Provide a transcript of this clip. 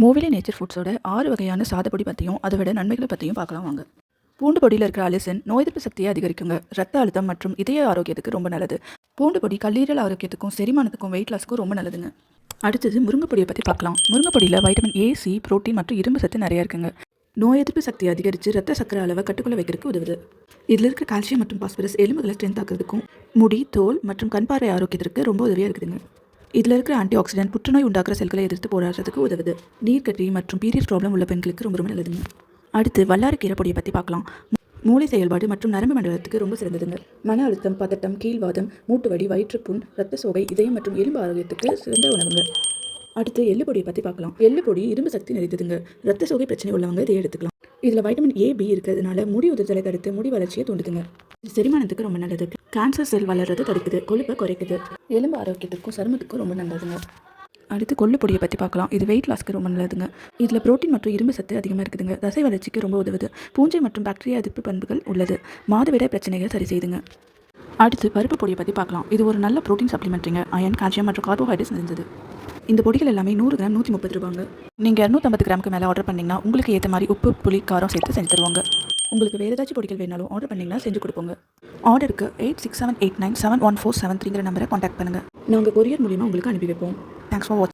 மூவிலி nature ஃபுட்ஸோட 6 வகையான சாதப்பொடி பற்றியும் அதோட நன்மைகளை பற்றியும் பார்க்கலாம் வாங்க. பூண்டு பொடியில் இருக்கிற அலிசின் நோய் எதிர்ப்பு சக்தியை அதிகரிக்குங்க. ரத்த அழுத்தம் மற்றும் இதய ஆரோக்கியத்துக்கு ரொம்ப நல்லது. பூண்டு பொடி கல்லீரல் ஆரோக்கியத்துக்கும் செரிமானத்துக்கும் வெயிட் லாஸ்க்கும் ரொம்ப நல்லதுங்க. அடுத்தது முருங்கைப்பொடியை பற்றி பார்க்கலாம். முருங்கைப்பொடியில் வைட்டமின் ஏ, சி, புரோட்டீன் மற்றும் இரும்பு சத்து நிறைய இருக்குங்க. நோய் எதிர்ப்பு சக்தியை அதிகரித்து ரத்த சக்கரை அளவை கட்டுக்குள்ள வைக்கிறதுக்கு உதவுது. இதில் இருக்க கால்சியம் மற்றும் பாஸ்பரஸ் எலும்புகளை ஸ்ட்ரென்த் ஆக்குறதுக்கும் முடி, தோல் மற்றும் கண் பார்வை ஆரோக்கியத்திற்கு ரொம்ப உதவியாக இருக்குதுங்க. இதில் இருக்கிற ஆன்டி ஆக்சிடென்ட் புற்றுநோய் உண்டாக்குற செல்களை எதிர்த்து போராடுறதுக்கு உதவுது. நீர்க்கட்டி மற்றும் பீரியட் ப்ராப்ளம் உள்ள பெண்களுக்கு ரொம்ப நல்லதுங்க. அடுத்து வல்லாரக்கீரை பொடியை பற்றி பார்க்கலாம். மூளை செயல்பாடு மற்றும் நரம்பு மண்டலத்துக்கு ரொம்ப சிறந்ததுங்க. மன அழுத்தம், பதட்டம், கீழ்வாதம், மூட்டு வலி, வயிற்றுப்புண், ரத்த சோகை, இதயம் மற்றும் எலும்பு ஆரோக்கியத்துக்கு சிறந்த உணவுங்க. அடுத்து எள்ளு பொடியை பற்றி பார்க்கலாம். எள்ளு பொடி இரும்பு சக்தி நிறைந்ததுங்க. ரத்த சோகை பிரச்சனை உள்ளவங்க இதை எடுத்துக்கலாம். இதில் வைட்டமின் ஏ, பி இருக்கிறதுனால முடி உதிர்தலை தடுத்து முடி வளர்ச்சியை தூண்டுதுங்க. செரிமானத்துக்கு ரொம்ப நல்லது. கேன்சர் செல் வளர்றது தடுக்குது. கொழுப்பை குறைக்குது. எலும்பு ஆரோக்கியத்துக்கும் சருமத்துக்கும் ரொம்ப நல்லதுங்க. அடுத்து கொள்ளு பொடியை பற்றி பார்க்கலாம். இது வெயிட் லாஸ்க்கு ரொம்ப நல்லதுங்க. இதில் புரோட்டீன் மற்றும் இரும்பு சத்து அதிகமாக இருக்குதுங்க. தசை வளர்ச்சிக்கு ரொம்ப உதவுது. பூஞ்சை மற்றும் பாக்டீரியா எதிர்ப்பு பண்புகள் உள்ளது. மாதவிடாய் பிரச்சனைகள் சரி செய்துங்க. அடுத்து பருப்பு பொடியை பற்றி பார்க்கலாம். இது ஒரு நல்ல புரோட்டீன் சப்ளிமெண்ட்ரிங்க. அயன், கால்சியம் மற்றும் கார்போஹைட்ரேட்ஸ் நிறைந்தது. இந்த பொடிகள் எல்லாமே 100 கிராம் 130 ரூபாங்க. நீங்கள் 250 கிராமுக்கு மேலே ஆர்டர் பண்ணிங்கன்னா உங்களுக்கு ஏற்ற மாதிரி உப்பு, புளி, காரம் சேர்த்து செஞ்சு தருவாங்க. உங்களுக்கு வேறு ஏதாச்சும் பொடிகள் வேணாலும் ஆர்டர் பண்ணிங்கன்னா செஞ்சு கொடுப்போங்க. ஆர்டருக்கு 8678971473 நம்பரை காண்டாக்ட் பண்ணுங்கள். நாங்கள் கொரியர் மூலிமா உங்களுக்கு அனுப்பி வைப்போம். தேங்க்ஸ் ஃபார் வாட்சிங்.